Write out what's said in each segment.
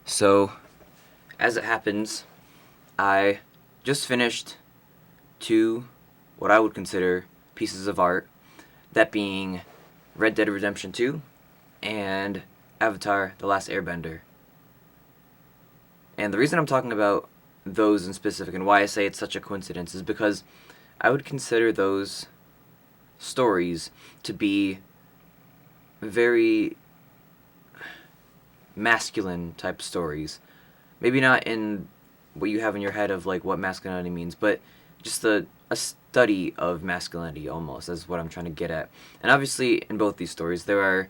So, as it happens, I just finished two what I would consider pieces of art, that being Red Dead Redemption 2 and Avatar The Last Airbender. And the reason I'm talking about those in specific and why I say it's such a coincidence is because I would consider those stories to be very masculine type stories. Maybe not in what you have in your head of like what masculinity means, but just a study of masculinity almost is what I'm trying to get at. And obviously in both these stories there are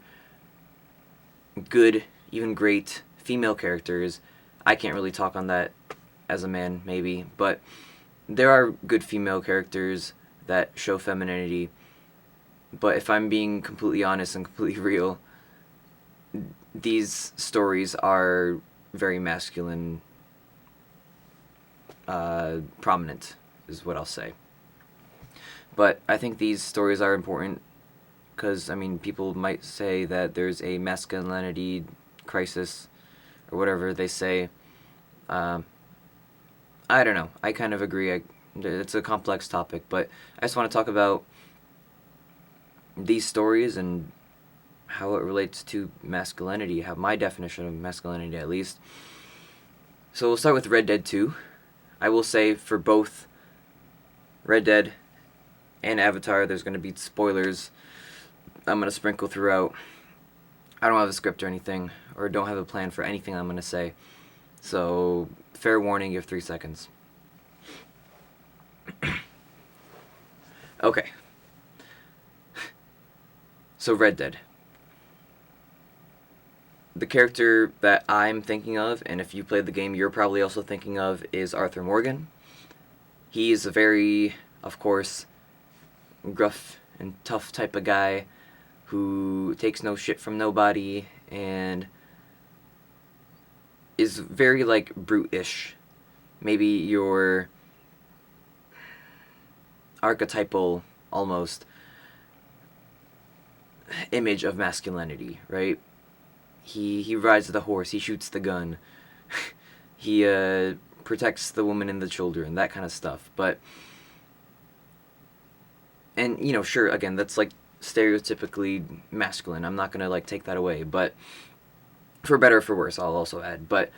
good, even great female characters. I can't really talk on that as a man maybe, but there are good female characters that show femininity. But if I'm being completely honest and completely real, these stories are very masculine, prominent, is what I'll say. But I think these stories are important because, I mean, people might say that there's a masculinity crisis or whatever they say. Um, I don't know. I kind of agree. It's a complex topic, but I just want to talk about these stories and how it relates to masculinity, how my definition of masculinity at least. So we'll start with Red Dead 2. I will say for both Red Dead and Avatar, there's going to be spoilers I'm going to sprinkle throughout. I don't have a script or anything, or don't have a plan for anything I'm going to say. So, fair warning, you have 3 seconds. Okay. So, Red Dead. The character that I'm thinking of, and if you played the game you're probably also thinking of, is Arthur Morgan. He's a very, of course, gruff and tough type of guy who takes no shit from nobody and is very, like, brute-ish. Maybe your archetypal, almost, image of masculinity, right? He rides the horse, he shoots the gun, he protects the woman and the children, that kind of stuff. But, and, you know, sure, again, that's, like, stereotypically masculine. I'm not gonna, like, take that away, but for better or for worse, I'll also add. But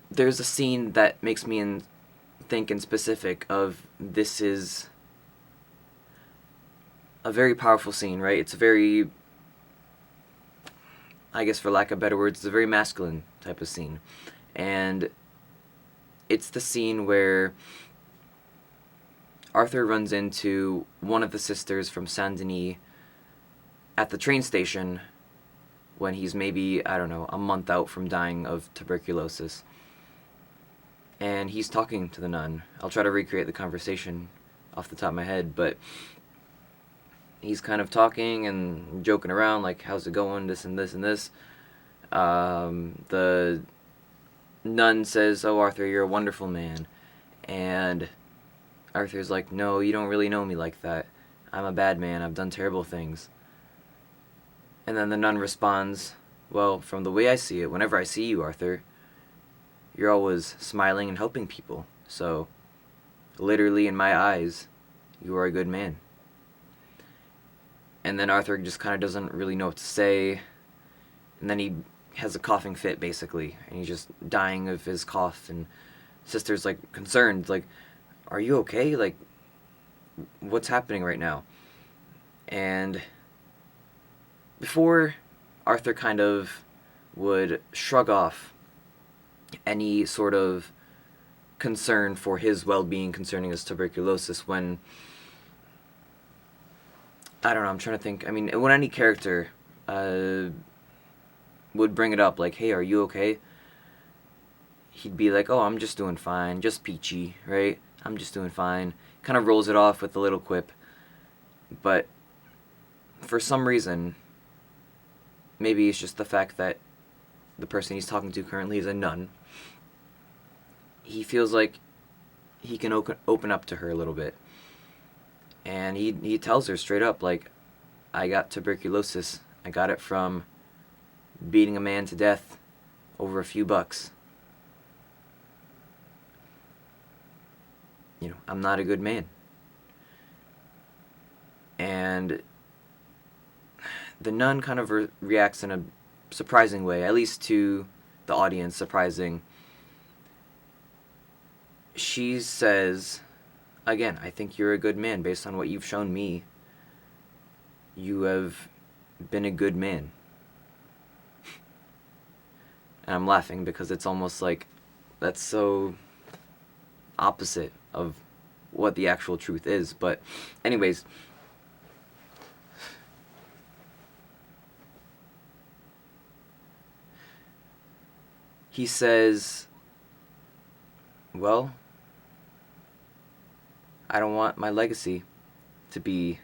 there's a scene that makes me think in specific of this is a very powerful scene, right? It's a very, I guess for lack of better words, it's a very masculine type of scene. And it's the scene where Arthur runs into one of the sisters from Saint Denis at the train station when he's maybe, I don't know, a month out from dying of tuberculosis. And he's talking to the nun. I'll try to recreate the conversation off the top of my head, but he's kind of talking and joking around, like, how's it going, this and this and this. The nun says, oh, Arthur, you're a wonderful man. And Arthur's like, no, you don't really know me like that. I'm a bad man, I've done terrible things. And then the nun responds, well, from the way I see it, whenever I see you, Arthur, you're always smiling and helping people. So, literally in my eyes, you are a good man. And then Arthur just kind of doesn't really know what to say. And then he has a coughing fit, basically. And he's just dying of his cough. And sister's, like, concerned, like, are you okay? Like, what's happening right now? And before Arthur kind of would shrug off any sort of concern for his well-being concerning his tuberculosis, when, I don't know, I'm trying to think, I mean, when any character would bring it up, like, hey, are you okay? He'd be like, oh, I'm just doing fine, just peachy, right? I'm just doing fine. Kind of rolls it off with a little quip. But for some reason, maybe it's just the fact that the person he's talking to currently is a nun, he feels like he can open up to her a little bit. And he tells her straight up, like, I got tuberculosis. I got it from beating a man to death over a few bucks. I'm not a good man. And the nun kind of reacts in a surprising way, at least to the audience, surprising. She says, again, I think you're a good man based on what you've shown me. You have been a good man. And I'm laughing because it's almost like that's so opposite of what the actual truth is. But anyways, he says, well, I don't want my legacy to be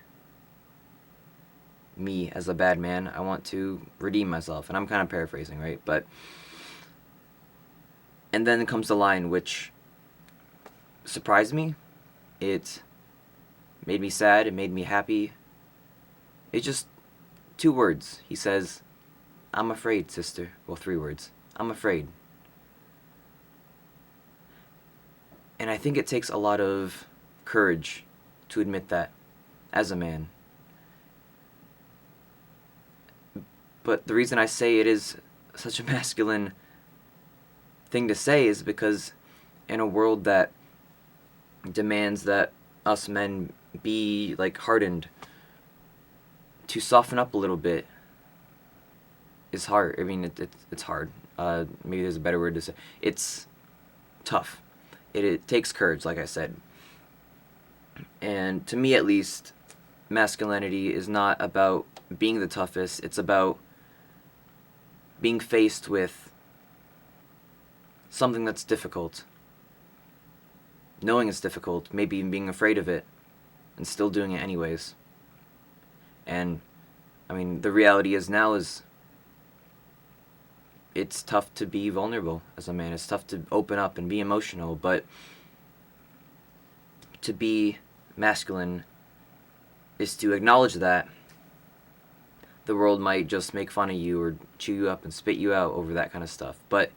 me as a bad man. I want to redeem myself. And I'm kind of paraphrasing, right? And then comes the line which surprised me. It made me sad. It made me happy. It's just 2 words. He says, I'm afraid, sister. Well, 3 words. I'm afraid. And I think it takes a lot of courage to admit that as a man. But the reason I say it is such a masculine thing to say is because in a world that demands that us men be like hardened, to soften up a little bit is hard. I mean, it's hard. Maybe there's a better word to say. It's tough. It takes courage, like I said. And to me, at least, masculinity is not about being the toughest. It's about being faced with something that's difficult, knowing it's difficult, maybe even being afraid of it, and still doing it anyways. And, I mean, the reality is now is it's tough to be vulnerable as a man. It's tough to open up and be emotional, but to be masculine is to acknowledge that the world might just make fun of you or chew you up and spit you out over that kind of stuff, but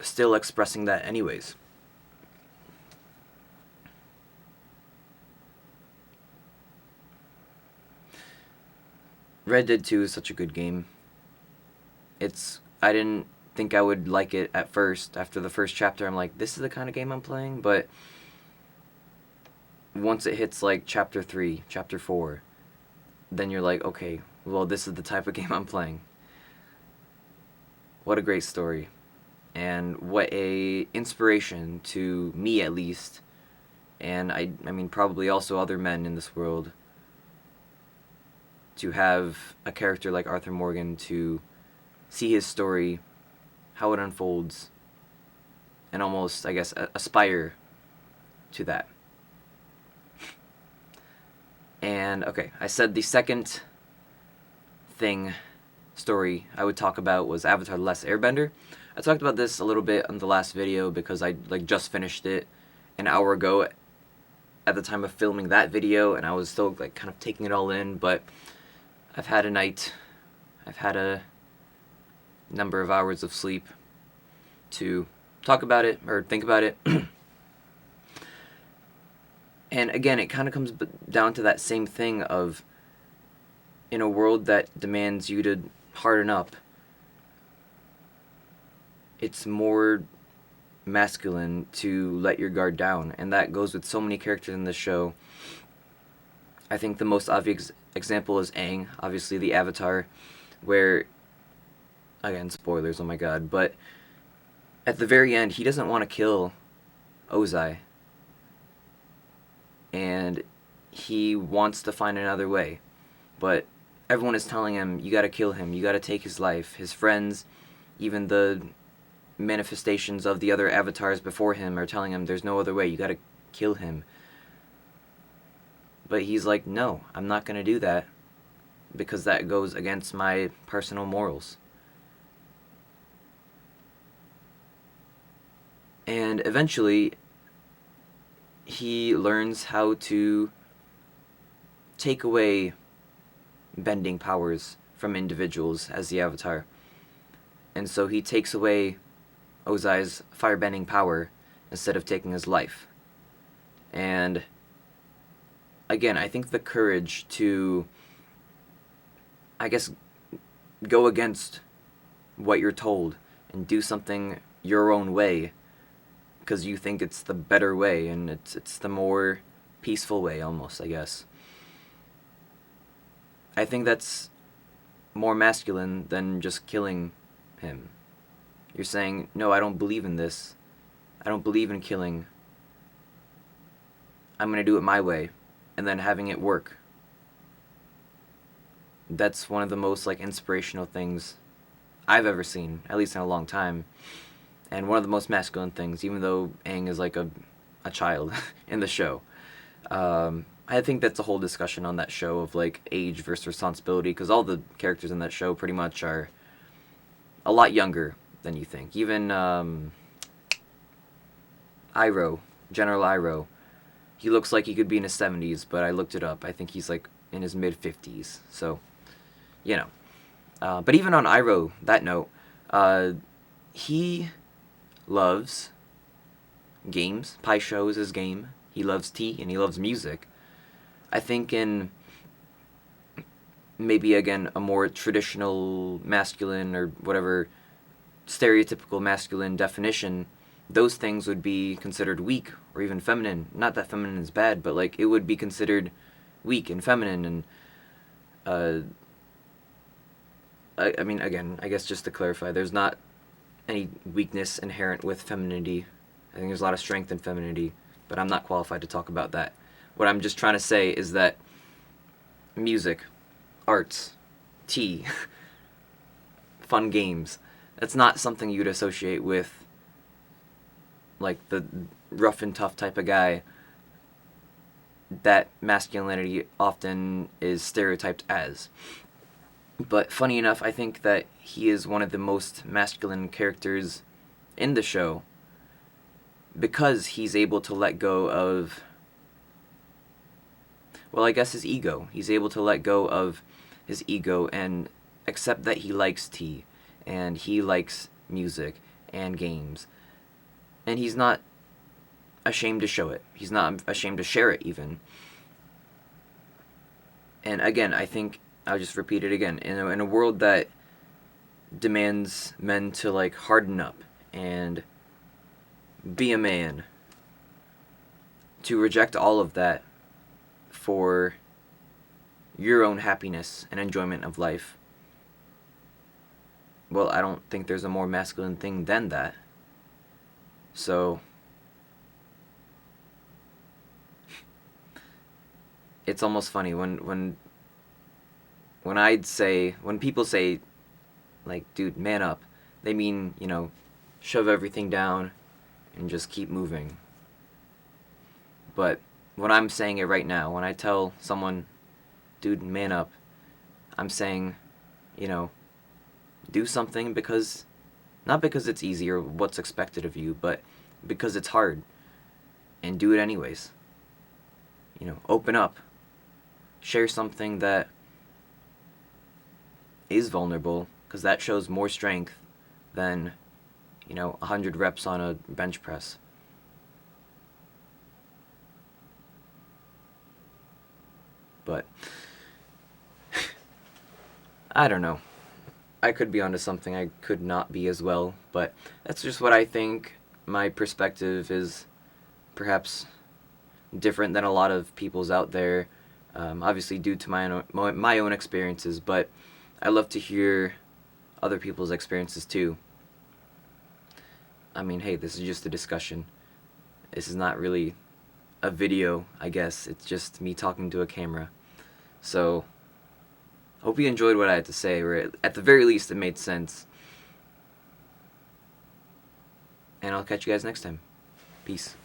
still expressing that anyways. Red Dead 2 is such a good game. I didn't think I would like it at first. After the first chapter, I'm like, this is the kind of game I'm playing, but once it hits like chapter 3, chapter 4, then you're like, okay, well, this is the type of game I'm playing. What a great story. And what a inspiration to me, at least, and I mean probably also other men in this world, to have a character like Arthur Morgan, to see his story, how it unfolds, and almost, I guess, aspire to that. And, okay, I said the second story I would talk about was Avatar: The Last Airbender. I talked about this a little bit on the last video because I just finished it an hour ago at the time of filming that video, and I was still kind of taking it all in, but I've had a night, I've had a number of hours of sleep to talk about it or think about it. And again, it kind of comes down to that same thing of, in a world that demands you to harden up, it's more masculine to let your guard down, and that goes with so many characters in this show. I think the most obvious example is Aang, obviously the Avatar, where, again, spoilers, oh my god, but at the very end, he doesn't want to kill Ozai, and he wants to find another way, but everyone is telling him, you gotta kill him, you gotta take his life. His friends, even the manifestations of the other avatars before him, are telling him there's no other way, you gotta kill him. But he's like, no, I'm not gonna do that, because that goes against my personal morals. And eventually, he learns how to take away bending powers from individuals as the Avatar. And so he takes away Ozai's firebending power instead of taking his life. And again, I think the courage to, I guess, go against what you're told and do something your own way because you think it's the better way and it's the more peaceful way almost, I guess. I think that's more masculine than just killing him. You're saying, no, I don't believe in this. I don't believe in killing. I'm going to do it my way, and then having it work. That's one of the most like inspirational things I've ever seen, at least in a long time. And one of the most masculine things, even though Aang is like a child in the show. I think that's a whole discussion on that show of like age versus responsibility, because all the characters in that show pretty much are a lot younger than you think. Even Iroh, General Iroh, he looks like he could be in his 70s, but I looked it up. I think he's like in his mid-50s. So, you know. But even on Iroh, that note, he loves games. Pai Sho is his game. He loves tea and he loves music. I think in maybe, again, a more traditional masculine or whatever stereotypical masculine definition, those things would be considered weak or even feminine. Not that feminine is bad, but like it would be considered weak and feminine. And I mean, again, I guess just to clarify, there's not any weakness inherent with femininity. I think there's a lot of strength in femininity, but I'm not qualified to talk about that. What I'm just trying to say is that music, arts, tea, fun games, that's not something you'd associate with like the rough and tough type of guy that masculinity often is stereotyped as. But funny enough, I think that he is one of the most masculine characters in the show because he's able to let go of, well, I guess his ego. He's able to let go of his ego and accept that he likes tea and he likes music and games. And he's not ashamed to show it. He's not ashamed to share it even. And again, I think, I'll just repeat it again, in a world that demands men to like harden up and be a man, to reject all of that for your own happiness and enjoyment of life, well, I don't think there's a more masculine thing than that. So it's almost funny when people say like, dude, man up, they mean, you know, shove everything down and just keep moving. But when I'm saying it right now, when I tell someone, dude, man up, I'm saying, you know, do something because, not because it's easy or what's expected of you, but because it's hard. And do it anyways. You know, open up. Share something that is vulnerable, because that shows more strength than, you know, 100 reps on a bench press. But I don't know. I could be onto something, I could not be as well, but that's just what I think. My perspective is perhaps different than a lot of people's out there, obviously due to my own experiences, but I love to hear other people's experiences too. I mean, hey, this is just a discussion. This is not really a video, I guess. It's just me talking to a camera. So, hope you enjoyed what I had to say, or at the very least it made sense. And I'll catch you guys next time. Peace.